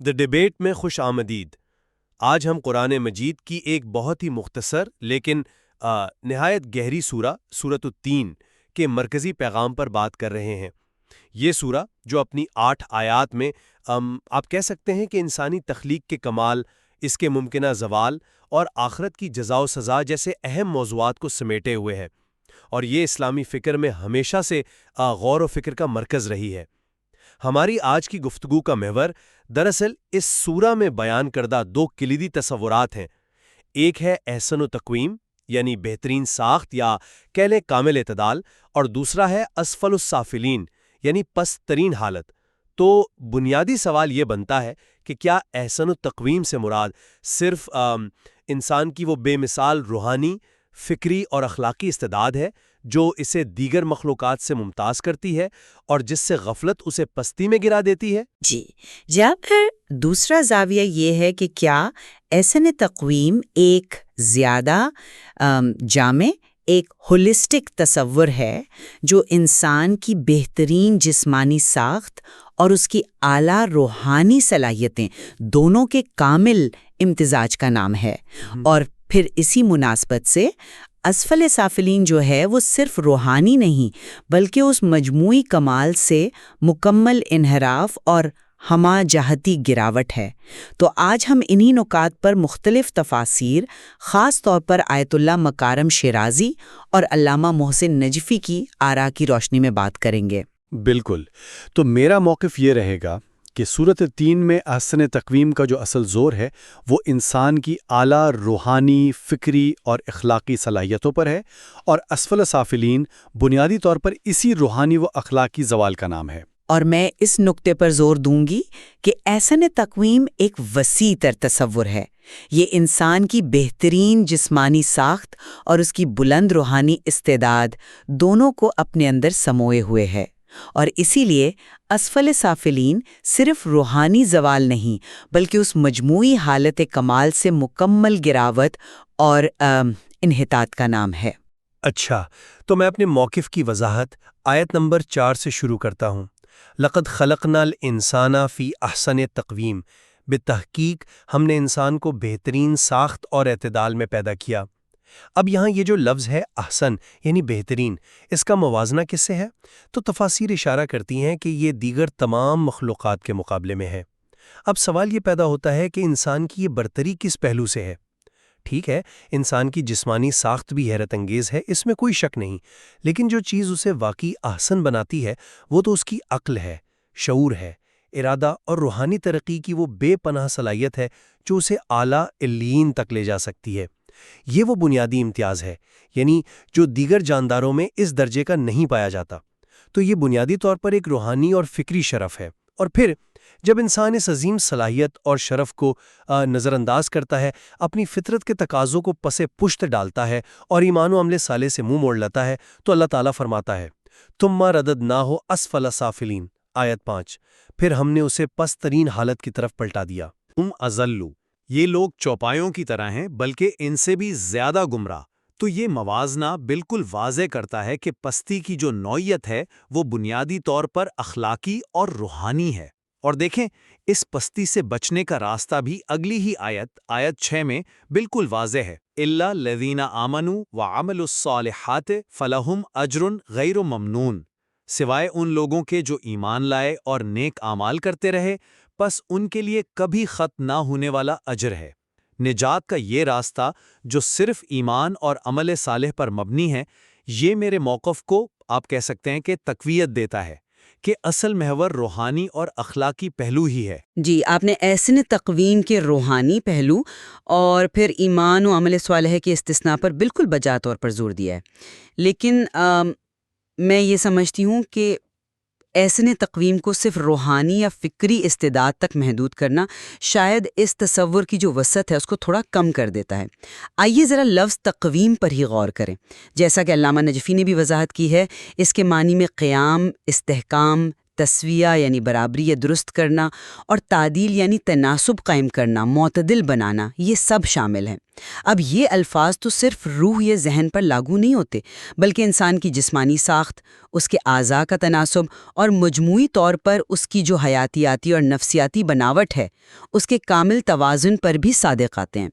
دی debate میں خوش آمدید۔ آج ہم قرآن مجید کی ایک بہت ہی مختصر لیکن نہایت گہری سورۃ التین کے مرکزی پیغام پر بات کر رہے ہیں۔ یہ سورہ جو اپنی 8 آیات میں آپ کہہ سکتے ہیں کہ انسانی تخلیق کے کمال، اس کے ممکنہ زوال اور آخرت کی جزا و سزا جیسے اہم موضوعات کو سمیٹے ہوئے ہے، اور یہ اسلامی فکر میں ہمیشہ سے غور و فکر کا مرکز رہی ہے۔ ہماری آج کی گفتگو کا محور دراصل اس سورہ میں بیان کردہ 2 کلیدی تصورات ہیں۔ ایک ہے احسن و تقویم یعنی بہترین ساخت یا کہہ لیں کامل اعتدال، اور دوسرا ہے اسفل السافلین یعنی پست ترین حالت۔ تو بنیادی سوال یہ بنتا ہے کہ کیا احسن التقویم سے مراد صرف انسان کی وہ بے مثال روحانی، فکری اور اخلاقی استعداد ہے جو اسے دیگر مخلوقات سے ممتاز کرتی ہے اور جس سے غفلت اسے پستی میں گرا دیتی ہے؟ جی یا پھر دوسرا زاویہ یہ ہے کہ کیا احسن تقویم ایک زیادہ جامع، ایک ہولسٹک تصور ہے جو انسان کی بہترین جسمانی ساخت اور اس کی اعلیٰ روحانی صلاحیتیں دونوں کے کامل امتزاج کا نام ہے، اور پھر اسی مناسبت سے اسفل سافلین جو ہے وہ صرف روحانی نہیں بلکہ اس مجموعی کمال سے مکمل انحراف اور ہمہ جہتی گراوٹ ہے۔ تو آج ہم انہی نکات پر مختلف تفاسیر، خاص طور پر آیت اللہ مکارم شیرازی اور علامہ محسن نجفی کی آراء کی روشنی میں بات کریں گے۔ بالکل، تو میرا موقف یہ رہے گا کہ سورۃ التین میں احسن تقویم کا جو اصل زور ہے وہ انسان کی اعلیٰ روحانی، فکری اور اخلاقی صلاحیتوں پر ہے، اور اسفل سافلین بنیادی طور پر اسی روحانی و اخلاقی زوال کا نام ہے۔ اور میں اس نقطے پر زور دوں گی کہ احسن تقویم ایک وسیع تر تصور ہے۔ یہ انسان کی بہترین جسمانی ساخت اور اس کی بلند روحانی استعداد دونوں کو اپنے اندر سموئے ہوئے ہے، اور اسی لیے اسفل سافلین صرف روحانی زوال نہیں بلکہ اس مجموعی حالت کمال سے مکمل گراوٹ اور انحطاط کا نام ہے۔ اچھا، تو میں اپنے موقف کی وضاحت آیت نمبر 4 سے شروع کرتا ہوں۔ لقد خلقنا الانسان فی احسن تقویم، بالتحقیق ہم نے انسان کو بہترین ساخت اور اعتدال میں پیدا کیا۔ اب یہاں یہ جو لفظ ہے احسن یعنی بہترین، اس کا موازنہ کس سے ہے؟ تو تفاسیر اشارہ کرتی ہیں کہ یہ دیگر تمام مخلوقات کے مقابلے میں ہے۔ اب سوال یہ پیدا ہوتا ہے کہ انسان کی یہ برتری کس پہلو سے ہے؟ ٹھیک ہے، انسان کی جسمانی ساخت بھی حیرت انگیز ہے، اس میں کوئی شک نہیں، لیکن جو چیز اسے واقعی احسن بناتی ہے وہ تو اس کی عقل ہے، شعور ہے، ارادہ اور روحانی ترقی کی وہ بے پناہ صلاحیت ہے جو اسے اعلیٰ علیین تک لے جا سکتی ہے۔ یہ وہ بنیادی امتیاز ہے، یعنی جو دیگر جانداروں میں اس درجے کا نہیں پایا جاتا۔ تو یہ بنیادی طور پر ایک روحانی اور فکری شرف ہے، اور پھر جب انسان اس عظیم صلاحیت اور شرف کو نظر انداز کرتا ہے، اپنی فطرت کے تقاضوں کو پس پشت ڈالتا ہے اور ایمان و عمل صالح سے منہ موڑ لیتا ہے، تو اللہ تعالیٰ فرماتا ہے ثم رددناہ اسفل سافلین، آیت 5، پھر ہم نے اسے پست ترین حالت کی طرف پلٹا دیا۔ اضلوا، یہ لوگ چوپایوں کی طرح ہیں بلکہ ان سے بھی زیادہ گمراہ۔ تو یہ موازنہ بالکل واضح کرتا ہے کہ پستی کی جو نوعیت ہے وہ بنیادی طور پر اخلاقی اور روحانی ہے۔ اور دیکھیں، اس پستی سے بچنے کا راستہ بھی اگلی ہی آیت 6 میں بالکل واضح ہے۔ الا الذین آمنوا وعملوا الصالحات فلہم اجر غیر ممنون، سوائے ان لوگوں کے جو ایمان لائے اور نیک اعمال کرتے رہے، پس ان کے لیے کبھی ختم نہ ہونے والا اجر ہے۔ نجات کا یہ راستہ جو صرف ایمان اور عمل صالح پر مبنی ہے، یہ میرے موقف کو آپ کہہ سکتے ہیں کہ تقویت دیتا ہے کہ اصل محور روحانی اور اخلاقی پہلو ہی ہے۔ جی، آپ نے احسن تقویم کے روحانی پہلو اور پھر ایمان و عمل صالح کے استثناء پر بالکل بجا طور پر زور دیا ہے، لیکن میں یہ سمجھتی ہوں کہ احسن تقویم کو صرف روحانی یا فکری استعداد تک محدود کرنا شاید اس تصور کی جو وسعت ہے اس کو تھوڑا کم کر دیتا ہے۔ آئیے ذرا لفظ تقویم پر ہی غور کریں۔ جیسا کہ علامہ نجفی نے بھی وضاحت کی ہے، اس کے معنی میں قیام، استحکام، تسویہ یعنی برابری یا درست کرنا، اور تعدیل یعنی تناسب قائم کرنا، معتدل بنانا، یہ سب شامل ہیں۔ اب یہ الفاظ تو صرف روح یا ذہن پر لاگو نہیں ہوتے، بلکہ انسان کی جسمانی ساخت، اس کے اعضاء کا تناسب اور مجموعی طور پر اس کی جو حیاتیاتی اور نفسیاتی بناوٹ ہے، اس کے کامل توازن پر بھی صادق آتے ہیں۔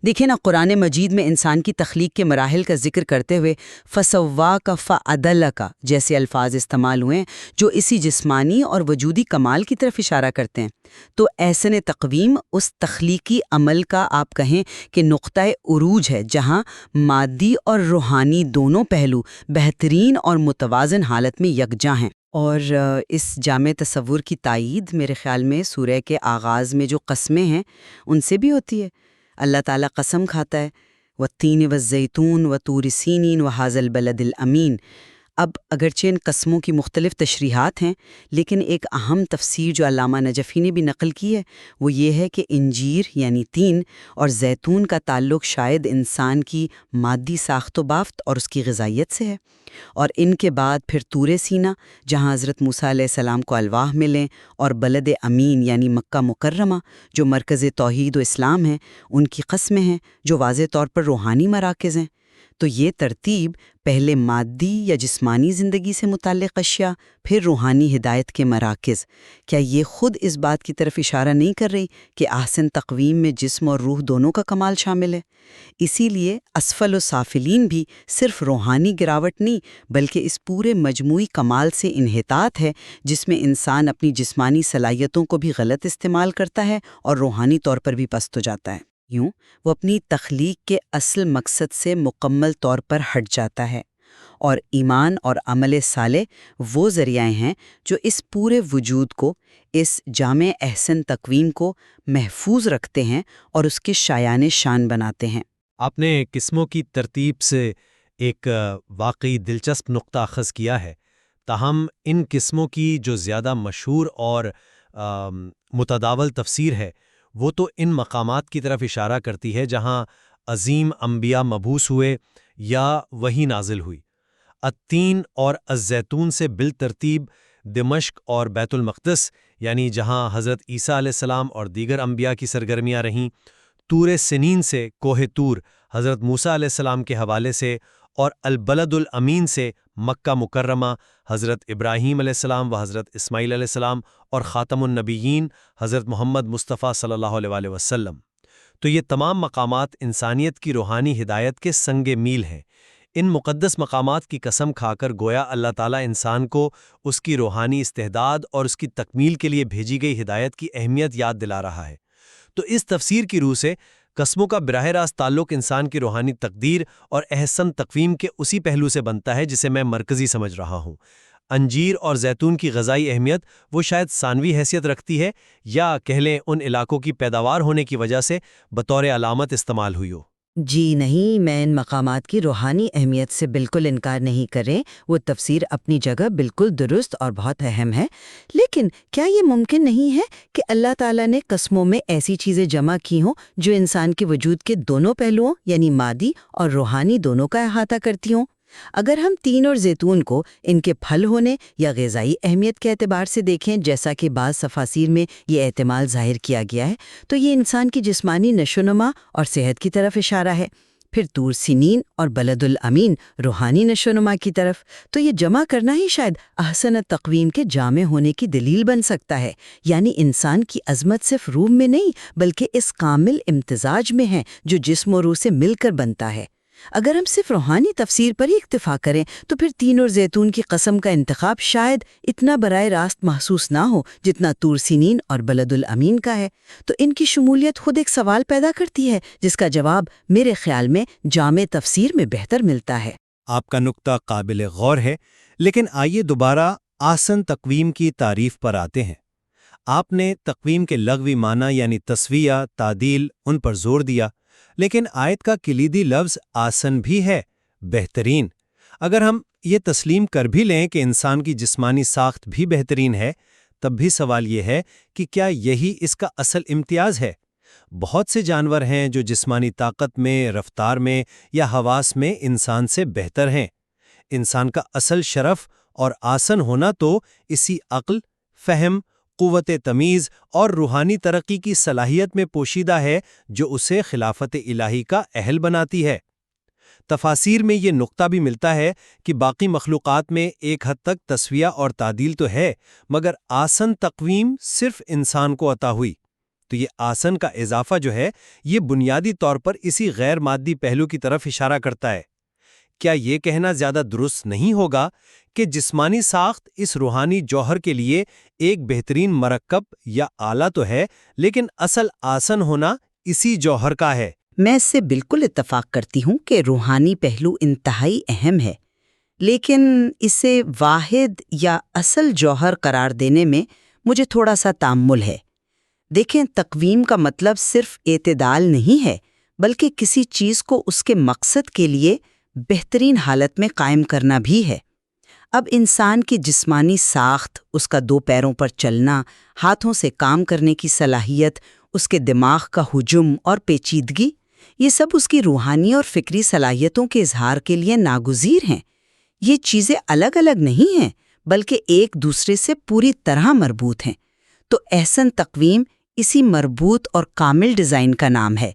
دیکھیں نا، قرآن مجید میں انسان کی تخلیق کے مراحل کا ذکر کرتے ہوئے فَسَوَّاكَ فَعَدَلَكَ جیسے الفاظ استعمال ہوئے ہیں جو اسی جسمانی اور وجودی کمال کی طرف اشارہ کرتے ہیں۔ تو احسن تقویم اس تخلیقی عمل کا آپ کہیں کہ نقطۂ عروج ہے جہاں مادی اور روحانی دونوں پہلو بہترین اور متوازن حالت میں یکجاں ہیں۔ اور اس جامع تصور کی تائید میرے خیال میں سورہ کے آغاز میں جو قسمیں ہیں ان سے بھی ہوتی ہے۔ اللہ تعالیٰ قسم کھاتا ہے وَالتِّینِ وَالزَّیْتُونِ وَطُورِ سِینِین وَہَٰذَا الْبَلَدِ الْأَمِین۔ اب اگرچہ ان قسموں کی مختلف تشریحات ہیں، لیکن ایک اہم تفسیر جو علامہ نجفی نے بھی نقل کی ہے وہ یہ ہے کہ انجیر یعنی تین اور زیتون کا تعلق شاید انسان کی مادی ساخت و بافت اور اس کی غذائیت سے ہے، اور ان کے بعد پھر طور سینہ جہاں حضرت موسیٰ علیہ السلام کو الواح ملیں، اور بلد امین یعنی مکہ مکرمہ جو مرکز توحید و اسلام ہیں، ان کی قسمیں ہیں جو واضح طور پر روحانی مراکز ہیں۔ تو یہ ترتیب پہلے مادی یا جسمانی زندگی سے متعلق اشیاء، پھر روحانی ہدایت کے مراکز، کیا یہ خود اس بات کی طرف اشارہ نہیں کر رہی کہ احسن تقویم میں جسم اور روح دونوں کا کمال شامل ہے؟ اسی لیے اسفل و سافلین بھی صرف روحانی گراوٹ نہیں بلکہ اس پورے مجموعی کمال سے انحطاط ہے جس میں انسان اپنی جسمانی صلاحیتوں کو بھی غلط استعمال کرتا ہے اور روحانی طور پر بھی پست ہو جاتا ہے۔ یوں وہ اپنی تخلیق کے اصل مقصد سے مکمل طور پر ہٹ جاتا ہے، اور ایمان اور عمل صالح وہ ذریعے ہیں جو اس پورے وجود کو، اس جامع احسن تقویم کو محفوظ رکھتے ہیں اور اس کے شایان شان بناتے ہیں۔ آپ نے قسموں کی ترتیب سے ایک واقعی دلچسپ نقطہ اخذ کیا ہے، تاہم ان قسموں کی جو زیادہ مشہور اور متداول تفسیر ہے وہ تو ان مقامات کی طرف اشارہ کرتی ہے جہاں عظیم انبیاء مبعوث ہوئے یا وحی نازل ہوئی۔ التین اور الزیتون سے بالترتیب دمشق اور بیت المقدس یعنی جہاں حضرت عیسیٰ علیہ السلام اور دیگر انبیاء کی سرگرمیاں رہیں، طور سنین سے کوہ طور حضرت موسیٰ علیہ السلام کے حوالے سے، اور البلد الامین سے مکہ مکرمہ حضرت ابراہیم علیہ السلام و حضرت اسماعیل علیہ السلام اور خاتم النبیین حضرت محمد مصطفیٰ صلی اللہ علیہ وسلم۔ تو یہ تمام مقامات انسانیت کی روحانی ہدایت کے سنگ میل ہیں۔ ان مقدس مقامات کی قسم کھا کر گویا اللہ تعالیٰ انسان کو اس کی روحانی استعداد اور اس کی تکمیل کے لیے بھیجی گئی ہدایت کی اہمیت یاد دلا رہا ہے۔ تو اس تفسیر کی روح سے قسموں کا براہ راست تعلق انسان کی روحانی تقدیر اور احسن تقویم کے اسی پہلو سے بنتا ہے جسے میں مرکزی سمجھ رہا ہوں۔ انجیر اور زیتون کی غذائی اہمیت وہ شاید ثانوی حیثیت رکھتی ہے، یا کہہ لیں ان علاقوں کی پیداوار ہونے کی وجہ سے بطور علامت استعمال ہوئی ہو۔ جی نہیں، میں ان مقامات کی روحانی اہمیت سے بالکل انکار نہیں کریں، وہ تفسیر اپنی جگہ بالکل درست اور بہت اہم ہے، لیکن کیا یہ ممکن نہیں ہے کہ اللہ تعالیٰ نے قسموں میں ایسی چیزیں جمع کی ہوں جو انسان کے وجود کے دونوں پہلوؤں یعنی مادی اور روحانی دونوں کا احاطہ کرتی ہوں؟ اگر ہم تین اور زیتون کو ان کے پھل ہونے یا غذائی اہمیت کے اعتبار سے دیکھیں، جیسا کہ بعض تفاسیر میں یہ احتمال ظاہر کیا گیا ہے، تو یہ انسان کی جسمانی نشوونما اور صحت کی طرف اشارہ ہے۔ پھر طور سنین اور بلد الامین روحانی نشوونما کی طرف، تو یہ جمع کرنا ہی شاید احسن تقویم کے جامع ہونے کی دلیل بن سکتا ہے، یعنی انسان کی عظمت صرف روح میں نہیں بلکہ اس کامل امتزاج میں ہے جو جسم و روح سے مل کر بنتا ہے۔ اگر ہم صرف روحانی تفسیر پر ہی اکتفا کریں تو پھر تین اور زیتون کی قسم کا انتخاب شاید اتنا براہ راست محسوس نہ ہو جتنا طور سنین اور بلد الامین کا ہے۔ تو ان کی شمولیت خود ایک سوال پیدا کرتی ہے جس کا جواب میرے خیال میں جامع تفسیر میں بہتر ملتا ہے۔ آپ کا نقطہ قابل غور ہے، لیکن آئیے دوبارہ احسن تقویم کی تعریف پر آتے ہیں۔ آپ نے تقویم کے لغوی معنی یعنی تسویہ، تعدیل، ان پر زور دیا، لیکن آیت کا کلیدی لفظ احسن بھی ہے، بہترین۔ اگر ہم یہ تسلیم کر بھی لیں کہ انسان کی جسمانی ساخت بھی بہترین ہے، تب بھی سوال یہ ہے کہ کیا یہی اس کا اصل امتیاز ہے؟ بہت سے جانور ہیں جو جسمانی طاقت میں، رفتار میں یا حواس میں انسان سے بہتر ہیں۔ انسان کا اصل شرف اور احسن ہونا تو اسی عقل، فہم قوت تمیز اور روحانی ترقی کی صلاحیت میں پوشیدہ ہے جو اسے خلافت الہی کا اہل بناتی ہے۔ تفاسیر میں یہ نقطہ بھی ملتا ہے کہ باقی مخلوقات میں ایک حد تک تسویہ اور تعدیل تو ہے، مگر آسن تقویم صرف انسان کو عطا ہوئی۔ تو یہ آسن کا اضافہ جو ہے یہ بنیادی طور پر اسی غیر مادی پہلو کی طرف اشارہ کرتا ہے۔ کیا یہ کہنا زیادہ درست نہیں ہوگا کہ جسمانی ساخت اس روحانی جوہر کے لیے ایک بہترین مرکب یا آلہ تو ہے، لیکن اصل آسن ہونا اسی جوہر کا ہے؟ میں اس سے بالکل اتفاق کرتی ہوں کہ روحانی پہلو انتہائی اہم ہے، لیکن اسے واحد یا اصل جوہر قرار دینے میں مجھے تھوڑا سا تامل ہے۔ دیکھیں، تقویم کا مطلب صرف اعتدال نہیں ہے، بلکہ کسی چیز کو اس کے مقصد کے لیے بہترین حالت میں قائم کرنا بھی ہے۔ اب انسان کی جسمانی ساخت، اس کا 2 پیروں پر چلنا، ہاتھوں سے کام کرنے کی صلاحیت، اس کے دماغ کا حجم اور پیچیدگی، یہ سب اس کی روحانی اور فکری صلاحیتوں کے اظہار کے لیے ناگزیر ہیں۔ یہ چیزیں الگ الگ نہیں ہیں، بلکہ ایک دوسرے سے پوری طرح مربوط ہیں۔ تو احسن تقویم اسی مربوط اور کامل ڈیزائن کا نام ہے۔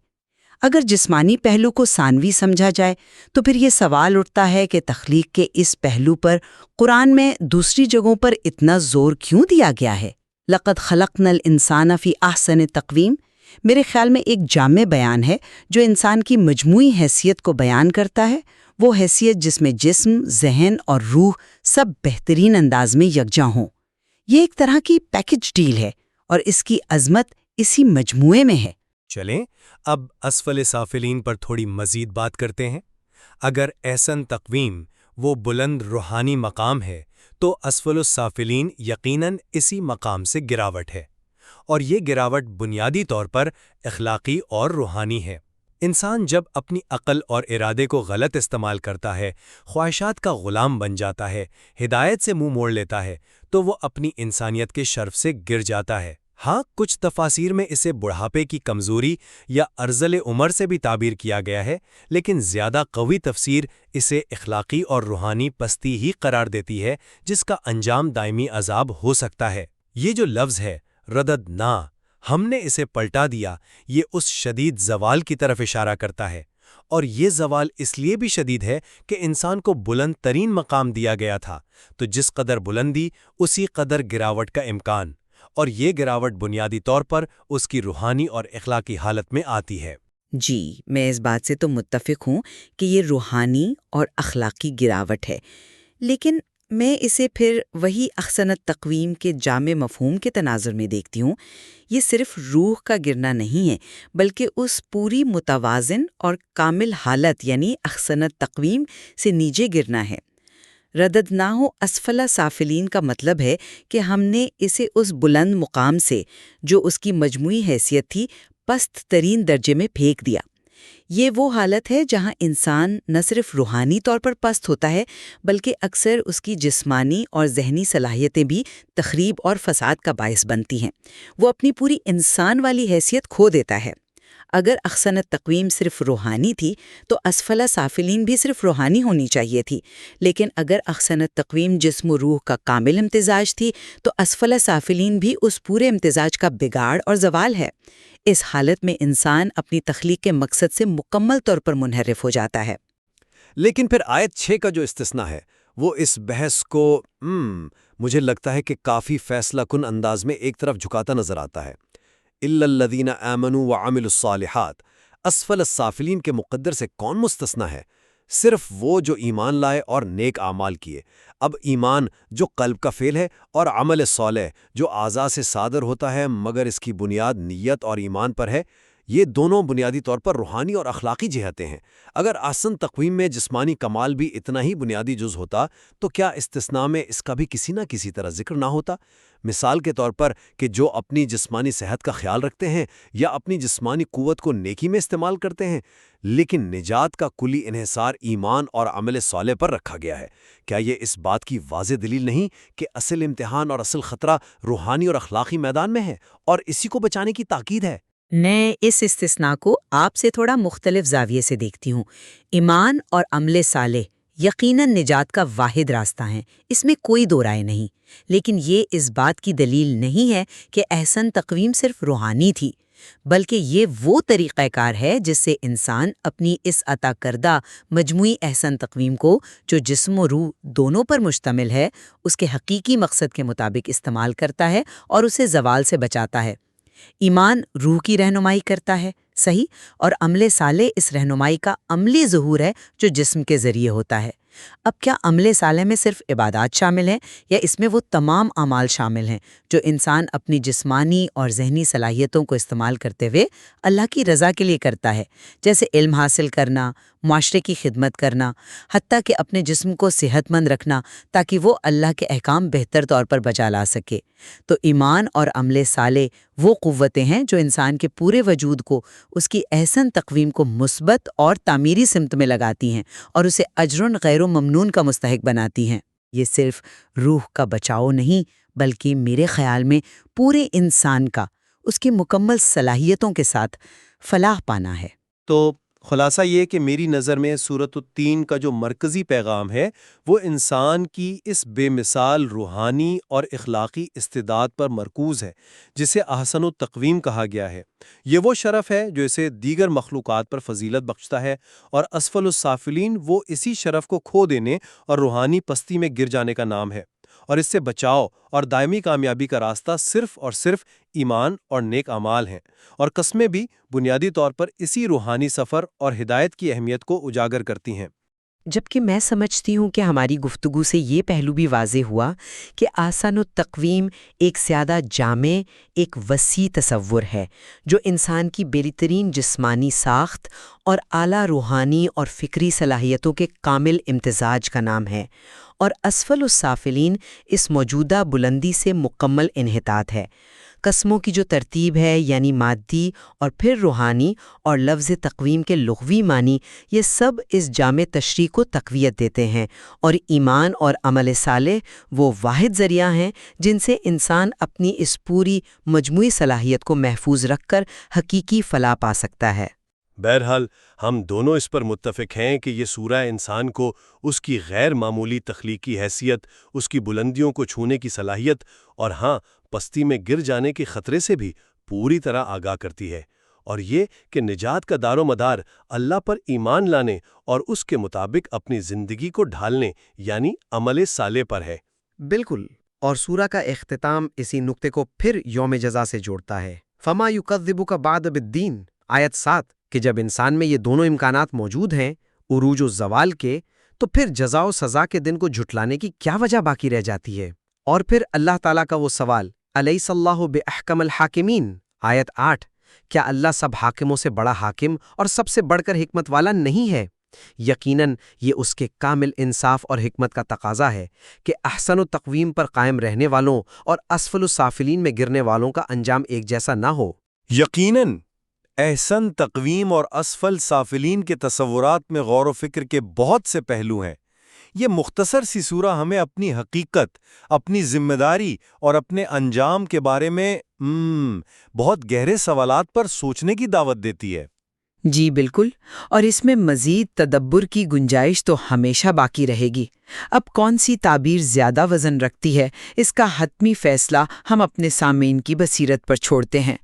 اگر جسمانی پہلو کو ثانوی سمجھا جائے تو پھر یہ سوال اٹھتا ہے کہ تخلیق کے اس پہلو پر قرآن میں دوسری جگہوں پر اتنا زور کیوں دیا گیا ہے؟ لقد خلقنا الانسان فی احسن تقویم میرے خیال میں ایک جامع بیان ہے جو انسان کی مجموعی حیثیت کو بیان کرتا ہے، وہ حیثیت جس میں جسم، ذہن اور روح سب بہترین انداز میں یکجا ہوں۔ یہ ایک طرح کی پیکج ڈیل ہے اور اس کی عظمت اسی مجموعے میں ہے۔ چلیں اب اسفل سافلین پر تھوڑی مزید بات کرتے ہیں۔ اگر احسن تقویم وہ بلند روحانی مقام ہے تو اسفل السافلین یقیناً اسی مقام سے گراوٹ ہے، اور یہ گراوٹ بنیادی طور پر اخلاقی اور روحانی ہے۔ انسان جب اپنی عقل اور ارادے کو غلط استعمال کرتا ہے، خواہشات کا غلام بن جاتا ہے، ہدایت سے منہ موڑ لیتا ہے، تو وہ اپنی انسانیت کے شرف سے گر جاتا ہے۔ ہاں، کچھ تفاسیر میں اسے بڑھاپے کی کمزوری یا ارذل عمر سے بھی تعبیر کیا گیا ہے، لیکن زیادہ قوی تفسیر اسے اخلاقی اور روحانی پستی ہی قرار دیتی ہے جس کا انجام دائمی عذاب ہو سکتا ہے۔ یہ جو لفظ ہے ردد نا، ہم نے اسے پلٹا دیا، یہ اس شدید زوال کی طرف اشارہ کرتا ہے، اور یہ زوال اس لیے بھی شدید ہے کہ انسان کو بلند ترین مقام دیا گیا تھا، تو جس قدر بلندی اسی قدر گراوٹ کا امکان، اور یہ گراوٹ بنیادی طور پر اس کی روحانی اور اخلاقی حالت میں آتی ہے۔ جی، میں اس بات سے تو متفق ہوں کہ یہ روحانی اور اخلاقی گراوٹ ہے، لیکن میں اسے پھر وہی احسنت تقویم کے جامع مفہوم کے تناظر میں دیکھتی ہوں۔ یہ صرف روح کا گرنا نہیں ہے، بلکہ اس پوری متوازن اور کامل حالت یعنی احسنت تقویم سے نیچے گرنا ہے۔ رددناہ اسفل سافلین کا مطلب ہے کہ ہم نے اسے اس بلند مقام سے جو اس کی مجموعی حیثیت تھی پست ترین درجے میں پھینک دیا۔ یہ وہ حالت ہے جہاں انسان نہ صرف روحانی طور پر پست ہوتا ہے بلکہ اکثر اس کی جسمانی اور ذہنی صلاحیتیں بھی تخریب اور فساد کا باعث بنتی ہیں۔ وہ اپنی پوری انسان والی حیثیت کھو دیتا ہے۔ اگر احسنت تقویم صرف روحانی تھی تو اسفل سافلین بھی صرف روحانی ہونی چاہیے تھی، لیکن اگر احسنت تقویم جسم و روح کا کامل امتزاج تھی تو اسفل سافلین بھی اس پورے امتزاج کا بگاڑ اور زوال ہے۔ اس حالت میں انسان اپنی تخلیق کے مقصد سے مکمل طور پر منحرف ہو جاتا ہے۔ لیکن پھر آیت 6 کا جو استثناء ہے وہ اس بحث کو مجھے لگتا ہے کہ کافی فیصلہ کن انداز میں ایک طرف جھکاتا نظر آتا ہے۔ اِلَّا الَّذِينَ آمَنُوا وَعَمِلُوا الصَّالِحَاتِ، اسفل السافلین کے مقدر سے کون مستثنیٰ ہے؟ صرف وہ جو ایمان لائے اور نیک اعمال کیے۔ اب ایمان جو قلب کا فعل ہے اور عمل صالح جو اعضاء سے صادر ہوتا ہے مگر اس کی بنیاد نیت اور ایمان پر ہے، یہ دونوں بنیادی طور پر روحانی اور اخلاقی جہتیں ہیں۔ اگر احسن تقویم میں جسمانی کمال بھی اتنا ہی بنیادی جز ہوتا تو کیا استثناء میں اس کا بھی کسی نہ کسی طرح ذکر نہ ہوتا؟ مثال کے طور پر کہ جو اپنی جسمانی صحت کا خیال رکھتے ہیں یا اپنی جسمانی قوت کو نیکی میں استعمال کرتے ہیں، لیکن نجات کا کلی انحصار ایمان اور عمل صالح پر رکھا گیا ہے۔ کیا یہ اس بات کی واضح دلیل نہیں کہ اصل امتحان اور اصل خطرہ روحانی اور اخلاقی میدان میں ہے اور اسی کو بچانے کی تاکید ہے؟ میں اس استثناء کو آپ سے تھوڑا مختلف زاویے سے دیکھتی ہوں۔ ایمان اور عمل صالح یقیناً نجات کا واحد راستہ ہیں، اس میں کوئی دو رائے نہیں، لیکن یہ اس بات کی دلیل نہیں ہے کہ احسن تقویم صرف روحانی تھی، بلکہ یہ وہ طریقہ کار ہے جس سے انسان اپنی اس عطا کردہ مجموعی احسن تقویم کو، جو جسم و روح دونوں پر مشتمل ہے، اس کے حقیقی مقصد کے مطابق استعمال کرتا ہے اور اسے زوال سے بچاتا ہے۔ ایمان روح کی رہنمائی کرتا ہے، صحیح، اور عمل صالح اس رہنمائی کا عملی ظہور ہے جو جسم کے ذریعے ہوتا ہے۔ اب کیا عمل صالح میں صرف عبادات شامل ہیں یا اس میں وہ تمام اعمال شامل ہیں جو انسان اپنی جسمانی اور ذہنی صلاحیتوں کو استعمال کرتے ہوئے اللہ کی رضا کے لیے کرتا ہے، جیسے علم حاصل کرنا، معاشرے کی خدمت کرنا، حتیٰ کہ اپنے جسم کو صحت مند رکھنا تاکہ وہ اللہ کے احکام بہتر طور پر بجا لا سکے؟ تو ایمان اور عمل صالح وہ قوتیں ہیں جو انسان کے پورے وجود کو، اس کی احسن تقویم کو مثبت اور تعمیری سمت میں لگاتی ہیں اور اسے اجر غیر ممنون کا مستحق بناتی ہیں۔ یہ صرف روح کا بچاؤ نہیں، بلکہ میرے خیال میں پورے انسان کا، اس کی مکمل صلاحیتوں کے ساتھ فلاح پانا ہے۔ تو خلاصہ یہ کہ میری نظر میں سورۃ التین کا جو مرکزی پیغام ہے وہ انسان کی اس بے مثال روحانی اور اخلاقی استعداد پر مرکوز ہے جسے احسن التقویم کہا گیا ہے۔ یہ وہ شرف ہے جو اسے دیگر مخلوقات پر فضیلت بخشتا ہے، اور اسفل السافلین وہ اسی شرف کو کھو دینے اور روحانی پستی میں گر جانے کا نام ہے، اور اس سے بچاؤ اور دائمی کامیابی کا راستہ صرف اور صرف ایمان اور نیک اعمال ہیں، اور قسمیں بھی بنیادی طور پر اسی روحانی سفر اور ہدایت کی اہمیت کو اجاگر کرتی ہیں۔ جبکہ میں سمجھتی ہوں کہ ہماری گفتگو سے یہ پہلو بھی واضح ہوا کہ احسن التقویم ایک زیادہ جامع، ایک وسیع تصور ہے جو انسان کی بہترین جسمانی ساخت اور اعلیٰ روحانی اور فکری صلاحیتوں کے کامل امتزاج کا نام ہے، اور اسفل السافلین اس موجودہ بلندی سے مکمل انحطاط ہے۔ قسموں کی جو ترتیب ہے، یعنی مادی اور پھر روحانی اور لفظ تقویم کے لغوی معنی، یہ سب اس جامع تشریح کو تقویت دیتے ہیں، اور ایمان اور عمل صالح وہ واحد ذریعہ ہیں جن سے انسان اپنی اس پوری مجموعی صلاحیت کو محفوظ رکھ کر حقیقی فلاح پا سکتا ہے۔ بہرحال ہم دونوں اس پر متفق ہیں کہ یہ سورہ انسان کو اس کی غیر معمولی تخلیقی حیثیت، اس کی بلندیوں کو چھونے کی صلاحیت اور ہاں پستی میں گر جانے کے خطرے سے بھی پوری طرح آگاہ کرتی ہے، اور یہ کہ نجات کا دار و مدار اللہ پر ایمان لانے اور اس کے مطابق اپنی زندگی کو ڈھالنے یعنی عمل صالح پر ہے۔ بالکل، اور سورہ کا اختتام اسی نقطے کو پھر یوم جزا سے جوڑتا ہے۔ فما یکذبک بعد بالدین، آیت 7، کہ جب انسان میں یہ دونوں امکانات موجود ہیں، عروج و زوال کے، تو پھر جزا و سزا کے دن کو جھٹلانے کی کیا وجہ باقی رہ جاتی ہے؟ اور پھر اللہ تعالیٰ کا وہ سوال، الیس اللہ باحکم الحاکمین، آیت 8، کیا اللہ سب حاکموں سے بڑا حاکم اور سب سے بڑھ کر حکمت والا نہیں ہے؟ یقیناً یہ اس کے کامل انصاف اور حکمت کا تقاضا ہے کہ احسن التقویم پر قائم رہنے والوں اور اسفل السافلین میں گرنے والوں کا انجام ایک جیسا نہ ہو۔ یقیناً احسن تقویم اور اسفل سافلین کے تصورات میں غور و فکر کے بہت سے پہلو ہیں۔ یہ مختصر سی سورہ ہمیں اپنی حقیقت، اپنی ذمہ داری اور اپنے انجام کے بارے میں بہت گہرے سوالات پر سوچنے کی دعوت دیتی ہے۔ جی بالکل، اور اس میں مزید تدبر کی گنجائش تو ہمیشہ باقی رہے گی۔ اب کون سی تعبیر زیادہ وزن رکھتی ہے، اس کا حتمی فیصلہ ہم اپنے سامعین کی بصیرت پر چھوڑتے ہیں۔